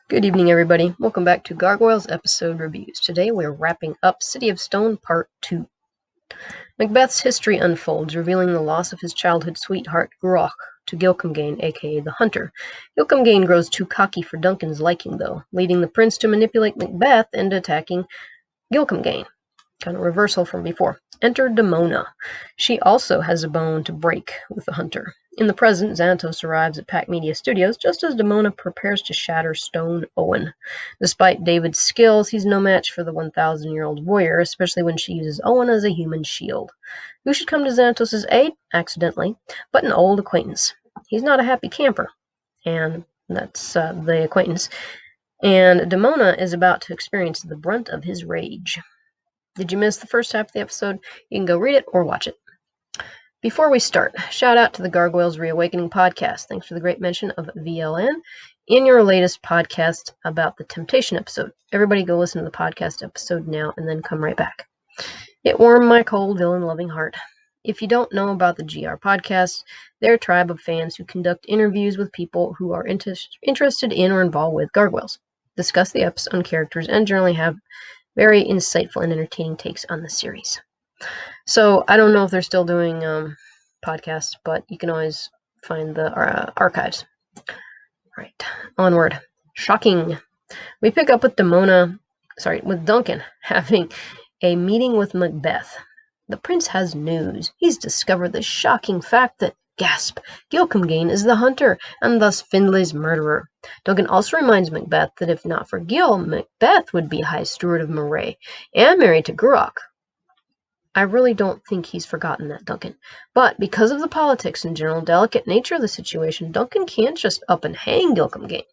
Good evening, everybody. Welcome back to Gargoyles episode reviews. Today we're wrapping up City of Stone Part 2. Macbeth's history unfolds, revealing the loss of his childhood sweetheart, Groch, to Gilcomgain, aka the Hunter. Gilcomgain grows too cocky for Duncan's liking, though, leading the prince to manipulate Macbeth into attacking Gilcomgain. Kind of reversal from before. Enter Demona. She also has a bone to break with the Hunter. In the present, Xanatos arrives at Pack Media Studios just as Demona prepares to shatter Stone Owen. Despite David's skills, he's no match for the 1,000-year-old warrior, especially when she uses Owen as a human shield. Who should come to Xanatos' aid? Accidentally, but an old acquaintance. He's not a happy camper, and that's the acquaintance. And Demona is about to experience the brunt of his rage. Did you miss the first half of the episode? You can go read it or watch it. Before we start, shout out to the Gargoyles Reawakening podcast. Thanks for the great mention of VLN in your latest podcast about the Temptation episode. Everybody go listen to the podcast episode now and then come right back. It warmed my cold, villain-loving heart. If you don't know about the GR podcast, they're a tribe of fans who conduct interviews with people who are interested in or involved with gargoyles, discuss the episode and characters, and generally have very insightful and entertaining takes on the series. So I don't know if they're still doing podcasts, but you can always find the archives. Right, onward. Shocking. We pick up with with Duncan having a meeting with Macbeth. The prince has news. He's discovered the shocking fact that, gasp, Gilcomgain is the Hunter, and thus Findlay's murderer. Duncan also reminds Macbeth that if not for Gil, Macbeth would be High Steward of Moray, and married to Groch. I really don't think he's forgotten that, Duncan. But because of the politics and general delicate nature of the situation, Duncan can't just up and hang Gilcomgain.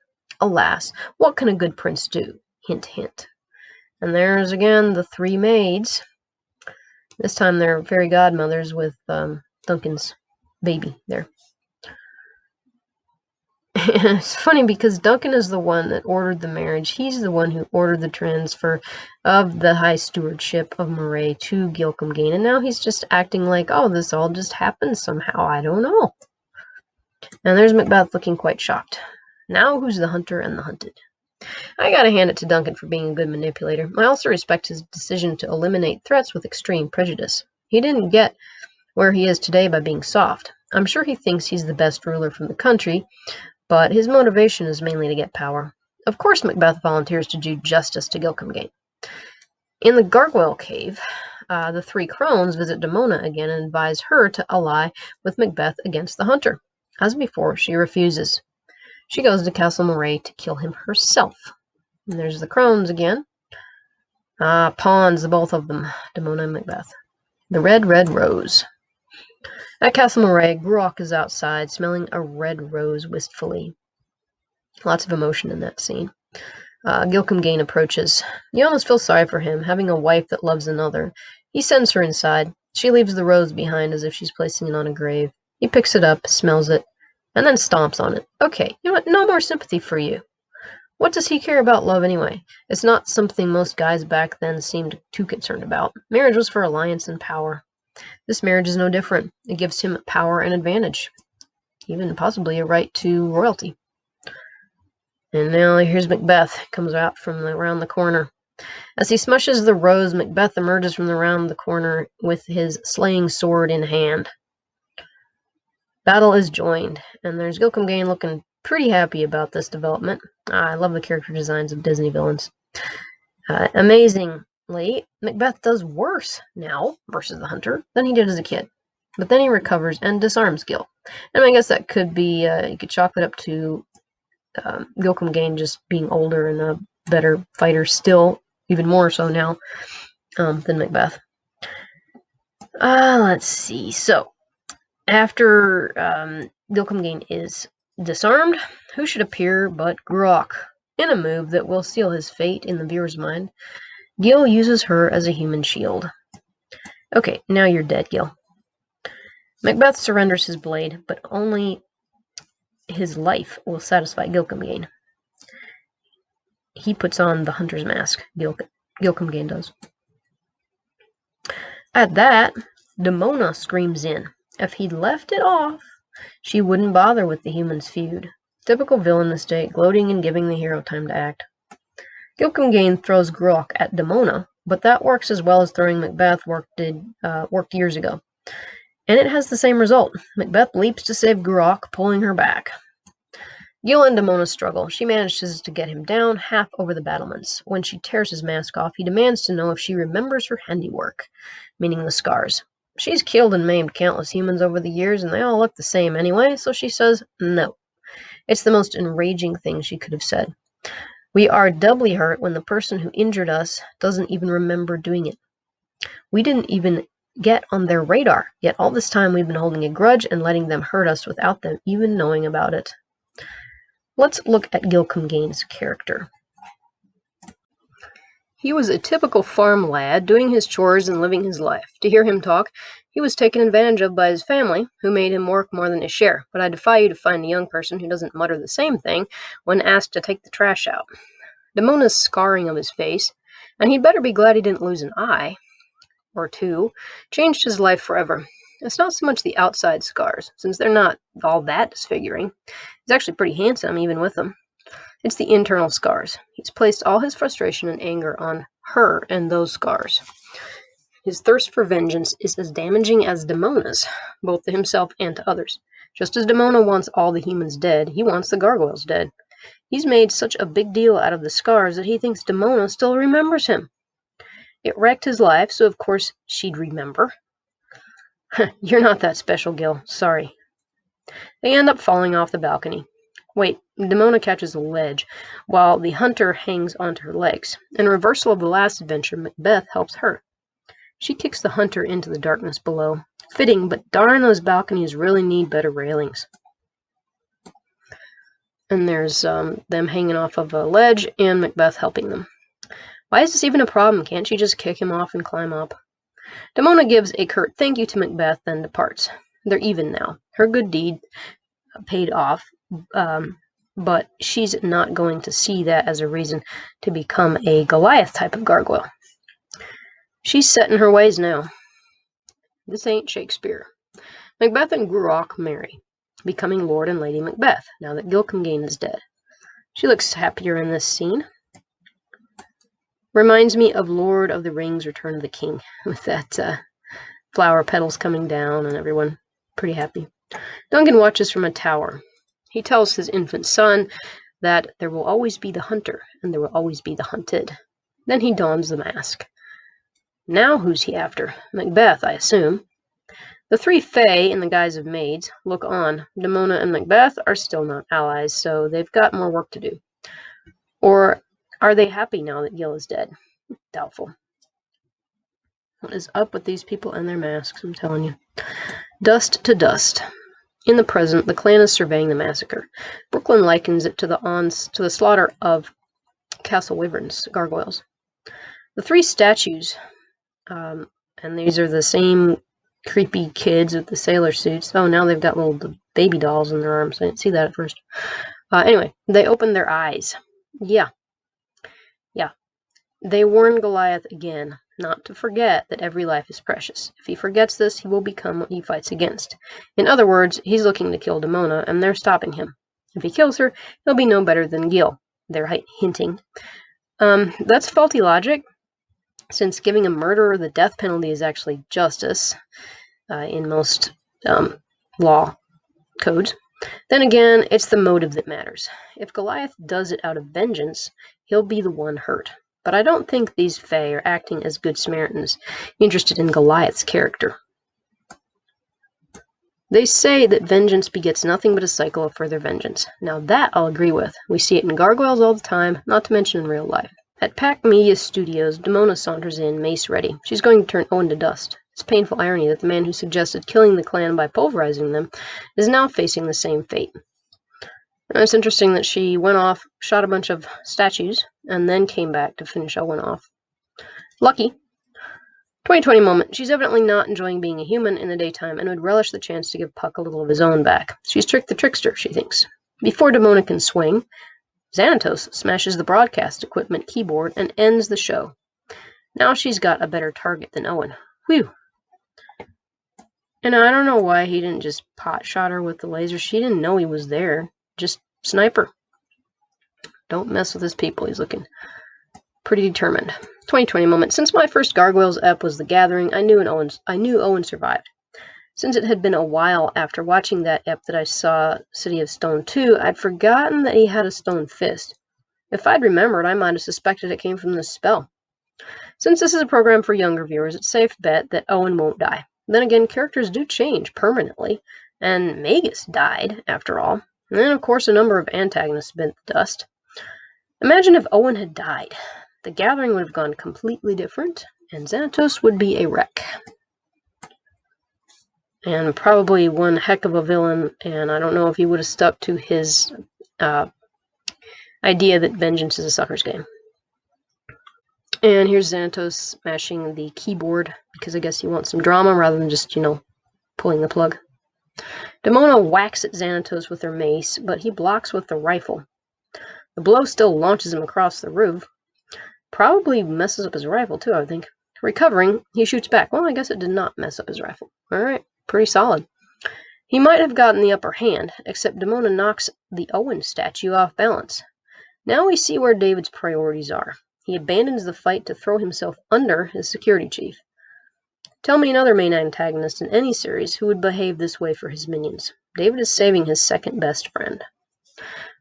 Alas, what can a good prince do? Hint, hint. And there's again the three maids. This time they're fairy godmothers with Duncan's baby there. It's funny because Duncan is the one that ordered the marriage. He's the one who ordered the transfer of the high stewardship of Moray to Gilcomgain, and now he's just acting like, oh, this all just happened somehow. I don't know. And there's Macbeth looking quite shocked. Now who's the hunter and the hunted? I gotta hand it to Duncan for being a good manipulator. I also respect his decision to eliminate threats with extreme prejudice. He didn't get where he is today by being soft. I'm sure he thinks he's the best ruler from the country, but his motivation is mainly to get power. Of course Macbeth volunteers to do justice to Gilcomgain. In the Gargoyle Cave, the three crones visit Demona again and advise her to ally with Macbeth against the Hunter. As before, she refuses. She goes to Castle Moray to kill him herself. And there's the crones again. Pawns, the both of them, Demona and Macbeth. The red rose. At Castle Moray, Groch is outside, smelling a red rose wistfully. Lots of emotion in that scene. Gilcomgain approaches. You almost feel sorry for him, having a wife that loves another. He sends her inside. She leaves the rose behind as if she's placing it on a grave. He picks it up, smells it, and then stomps on it. Okay, you know what? No more sympathy for you. What does he care about love anyway? It's not something most guys back then seemed too concerned about. Marriage was for alliance and power. This marriage is no different. It gives him power and advantage, even possibly a right to royalty. And now here's Macbeth, comes out from around the corner. As he smushes the rose, Macbeth emerges from around the corner with his slaying sword in hand. Battle is joined, and there's Gilcomgain looking pretty happy about this development. I love the character designs of Disney villains. Amazingly, Macbeth does worse now versus the Hunter than he did as a kid. But then he recovers and disarms Gil. And I guess that could be, you could chalk it up to Gilcomgain just being older and a better fighter still, even more so now than Macbeth. Let's see. So, after Gilcomgain is disarmed, who should appear but Groch? In a move that will seal his fate in the viewer's mind, Gil uses her as a human shield. Okay, now you're dead, Gil. Macbeth surrenders his blade, but only his life will satisfy Gilcomgain. He puts on the hunter's mask. Gilcomgain does. At that, Demona screams in. If he'd left it off, she wouldn't bother with the humans' feud. Typical villain mistake, gloating and giving the hero time to act. Gilcomgain throws Grok at Demona, but that works as well as throwing Macbeth worked years ago. And it has the same result. Macbeth leaps to save Grok, pulling her back. Gil and Demona struggle. She manages to get him down, half over the battlements. When she tears his mask off, he demands to know if she remembers her handiwork, meaning the scars. She's killed and maimed countless humans over the years, and they all look the same anyway, so she says no. It's the most enraging thing she could have said. We are doubly hurt when the person who injured us doesn't even remember doing it. We didn't even get on their radar, yet all this time we've been holding a grudge and letting them hurt us without them even knowing about it. Let's look at Gilcomgain's character. He was a typical farm lad, doing his chores and living his life. To hear him talk, he was taken advantage of by his family, who made him work more than his share. But I defy you to find a young person who doesn't mutter the same thing when asked to take the trash out. Demona's scarring of his face, and he'd better be glad he didn't lose an eye or two, changed his life forever. It's not so much the outside scars, since they're not all that disfiguring. He's actually pretty handsome, even with them. It's the internal scars. He's placed all his frustration and anger on her and those scars. His thirst for vengeance is as damaging as Demona's, both to himself and to others. Just as Demona wants all the humans dead, he wants the gargoyles dead. He's made such a big deal out of the scars that he thinks Demona still remembers him. It wrecked his life, so of course she'd remember. You're not that special, Gil. Sorry. They end up falling off the balcony. Wait, Demona catches a ledge, while the hunter hangs onto her legs. In reversal of the last adventure, Macbeth helps her. She kicks the hunter into the darkness below. Fitting, but darn, those balconies really need better railings. And there's them hanging off of a ledge and Macbeth helping them. Why is this even a problem? Can't she just kick him off and climb up? Demona gives a curt thank you to Macbeth, then departs. They're even now. Her good deed paid off, but she's not going to see that as a reason to become a Goliath type of gargoyle. She's set in her ways now. This ain't Shakespeare. Macbeth and Grok marry, becoming Lord and Lady Macbeth, now that Gilcomgain is dead. She looks happier in this scene. Reminds me of Lord of the Rings, Return of the King, with that flower petals coming down and everyone pretty happy. Duncan watches from a tower. He tells his infant son that there will always be the hunter and there will always be the hunted. Then he dons the mask. Now who's he after? Macbeth, I assume. The three Fae, in the guise of maids, look on. Demona and Macbeth are still not allies, so they've got more work to do. Or are they happy now that Gil is dead? Doubtful. What is up with these people and their masks, I'm telling you. Dust to dust. In the present, the clan is surveying the massacre. Brooklyn likens it to the slaughter of Castle Wyvern's gargoyles. The three statues, and these are the same creepy kids with the sailor suits. Oh, now they've got little baby dolls in their arms. I didn't see that at first. Anyway, they open their eyes. Yeah. They warn Goliath again not to forget that every life is precious. If he forgets this, he will become what he fights against. In other words, he's looking to kill Demona, and they're stopping him. If he kills her, he'll be no better than Gil. They're hinting. That's faulty logic, since giving a murderer the death penalty is actually justice in most law codes. Then again, it's the motive that matters. If Goliath does it out of vengeance, he'll be the one hurt. But I don't think these Fae are acting as good Samaritans, interested in Goliath's character. They say that vengeance begets nothing but a cycle of further vengeance. Now that I'll agree with. We see it in gargoyles all the time, not to mention in real life. At Pack Media Studios, Demona saunters in, mace ready. She's going to turn Owen to dust. It's painful irony that the man who suggested killing the clan by pulverizing them is now facing the same fate. And it's interesting that she went off, shot a bunch of statues, and then came back to finish Owen off. Lucky. 2020 moment. She's evidently not enjoying being a human in the daytime and would relish the chance to give Puck a little of his own back. She's tricked the trickster, she thinks. Before Demona can swing, Xanatos smashes the broadcast equipment keyboard and ends the show. Now she's got a better target than Owen. Whew. And I don't know why he didn't just pot shot her with the laser. She didn't know he was there. Just Sniper. Don't mess with his people. He's looking pretty determined. 2020 moment. Since my first Gargoyles ep was The Gathering, I knew Owen survived. Since it had been a while after watching that ep that I saw City of Stone 2, I'd forgotten that he had a stone fist. If I'd remembered, I might have suspected it came from this spell. Since this is a program for younger viewers, it's safe to bet that Owen won't die. Then again, characters do change permanently, and Magus died, after all. And then, of course, a number of antagonists bit the dust. Imagine if Owen had died. The Gathering would have gone completely different, and Xanatos would be a wreck. And probably one heck of a villain, and I don't know if he would have stuck to his idea that vengeance is a sucker's game. And here's Xanatos smashing the keyboard, because I guess he wants some drama rather than just, pulling the plug. Demona whacks at Xanatos with her mace, but he blocks with the rifle. The blow still launches him across the roof. Probably messes up his rifle, too, I think. Recovering, he shoots back. Well, I guess it did not mess up his rifle. Alright, pretty solid. He might have gotten the upper hand, except Demona knocks the Owen statue off balance. Now we see where David's priorities are. He abandons the fight to throw himself under his security chief. Tell me another main antagonist in any series who would behave this way for his minions. David is saving his second best friend.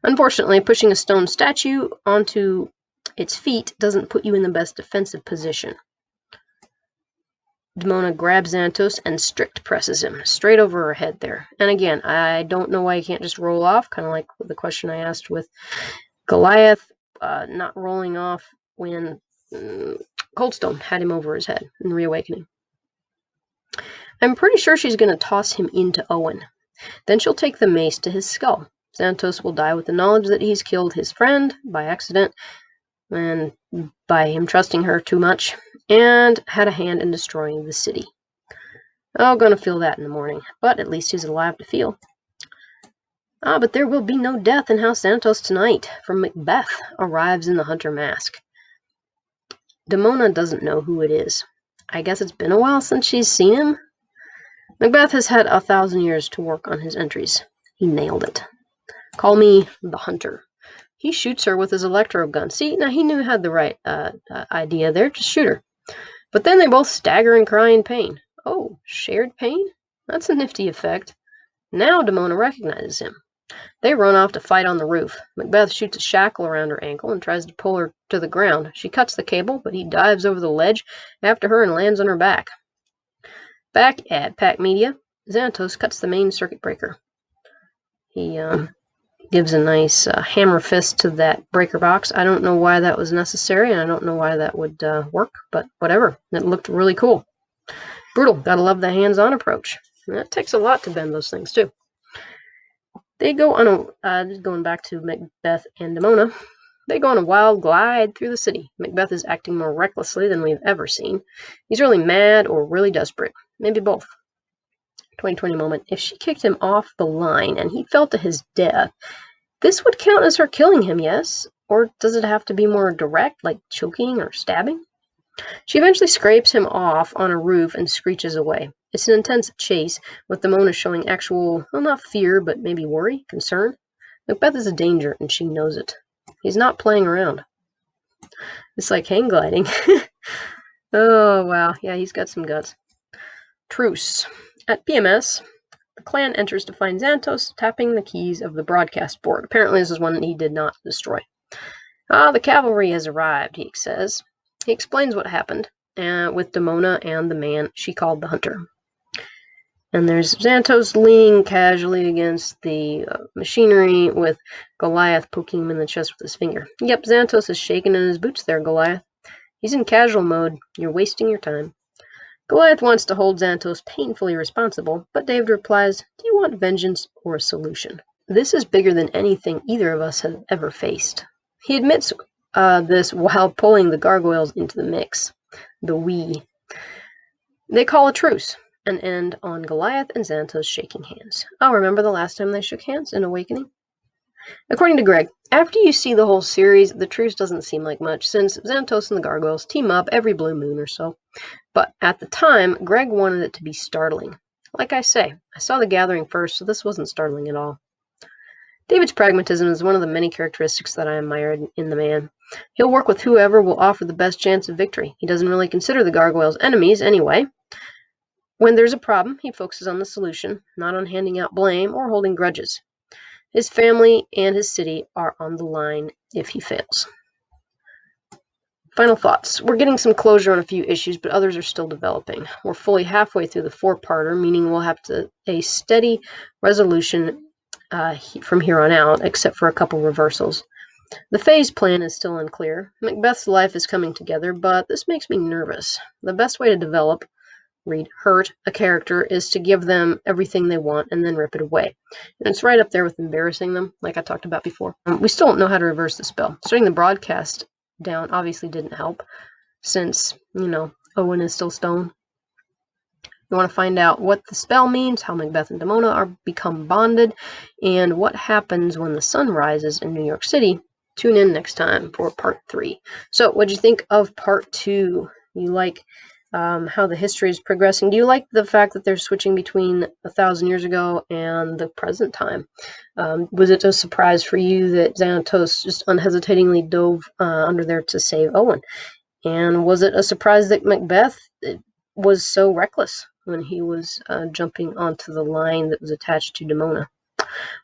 Unfortunately, pushing a stone statue onto its feet doesn't put you in the best defensive position. Demona grabs Xanatos and strict presses him, straight over her head there. And again, I don't know why he can't just roll off, kind of like the question I asked with Goliath, not rolling off when Coldstone had him over his head in Reawakening. I'm pretty sure she's going to toss him into Owen. Then she'll take the mace to his skull. Xanatos will die with the knowledge that he's killed his friend by accident, and by him trusting her too much, and had a hand in destroying the city. Oh, gonna feel that in the morning, but at least he's alive to feel. But there will be no death in House Xanatos tonight, for Macbeth arrives in the hunter mask. Demona doesn't know who it is. I guess it's been a while since she's seen him. Macbeth has had 1,000 years to work on his entries. He nailed it. Call me the Hunter. He shoots her with his electro gun. See, now he knew he had the right idea there. Just shoot her. But then they both stagger and cry in pain. Oh, shared pain? That's a nifty effect. Now Demona recognizes him. They run off to fight on the roof. Macbeth shoots a shackle around her ankle and tries to pull her to the ground. She cuts the cable, but he dives over the ledge after her and lands on her back. Back at Pack Media, Xanatos cuts the main circuit breaker. He gives a nice hammer fist to that breaker box. I don't know why that was necessary, and I don't know why that would work, but whatever. It looked really cool. Brutal. Gotta love the hands-on approach. And that takes a lot to bend those things, too. They go on a, going back to Macbeth and Demona, they go on a wild glide through the city. Macbeth is acting more recklessly than we've ever seen. He's really mad or really desperate. Maybe both. 2020 moment. If she kicked him off the line and he fell to his death, this would count as her killing him, yes? Or does it have to be more direct, like choking or stabbing? She eventually scrapes him off on a roof and screeches away. It's an intense chase, with Demona showing actual, well, not fear, but maybe worry, concern. Macbeth is a danger, and she knows it. He's not playing around. It's like hang gliding. Oh, wow. Yeah, he's got some guts. Truce. At PMS, the clan enters to find Xanatos tapping the keys of the broadcast board. Apparently this is one that he did not destroy. The cavalry has arrived, he says. He explains what happened with Demona and the man she called the Hunter. And there's Xanatos leaning casually against the machinery with Goliath poking him in the chest with his finger. Yep, Xanatos is shaking in his boots there, Goliath. He's in casual mode. You're wasting your time. Goliath wants to hold Xanatos painfully responsible, but David replies, do you want vengeance or a solution? This is bigger than anything either of us have ever faced. He admits this while pulling the gargoyles into the mix. The we. They call a truce, and end on Goliath and Xanatos shaking hands. Oh, remember the last time they shook hands in Awakening? According to Greg, after you see the whole series, the truce doesn't seem like much, since Xanatos and the gargoyles team up every blue moon or so. But at the time, Greg wanted it to be startling. Like I say, I saw The Gathering first, so this wasn't startling at all. David's pragmatism is one of the many characteristics that I admire in the man. He'll work with whoever will offer the best chance of victory. He doesn't really consider the gargoyles enemies anyway. When there's a problem, he focuses on the solution, not on handing out blame or holding grudges. His family and his city are on the line if he fails. Final thoughts. We're getting some closure on a few issues, but others are still developing. We're fully halfway through the four-parter, meaning we'll have a steady resolution from here on out, except for a couple reversals. The phase plan is still unclear. Macbeth's life is coming together, but this makes me nervous. The best way to develop, hurt a character is to give them everything they want and then rip it away. And it's right up there with embarrassing them, like I talked about before. We still don't know how to reverse the spell. Starting the broadcast down obviously didn't help, since, Owen is still stone. You want to find out what the spell means, how Macbeth and Demona become bonded, and what happens when the sun rises in New York City. Tune in next time for part 3. So, what'd you think of part 2? You like how the history is progressing? Do you like the fact that they're switching between 1,000 years ago and the present time? Was it a surprise for you that Xanatos just unhesitatingly dove under there to save Owen? And was it a surprise that Macbeth was so reckless when he was jumping onto the line that was attached to Demona?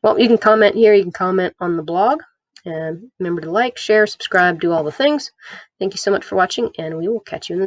Well, you can comment here. You can comment on the blog. And remember to like, share, subscribe, do all the things. Thank you so much for watching, and we will catch you in the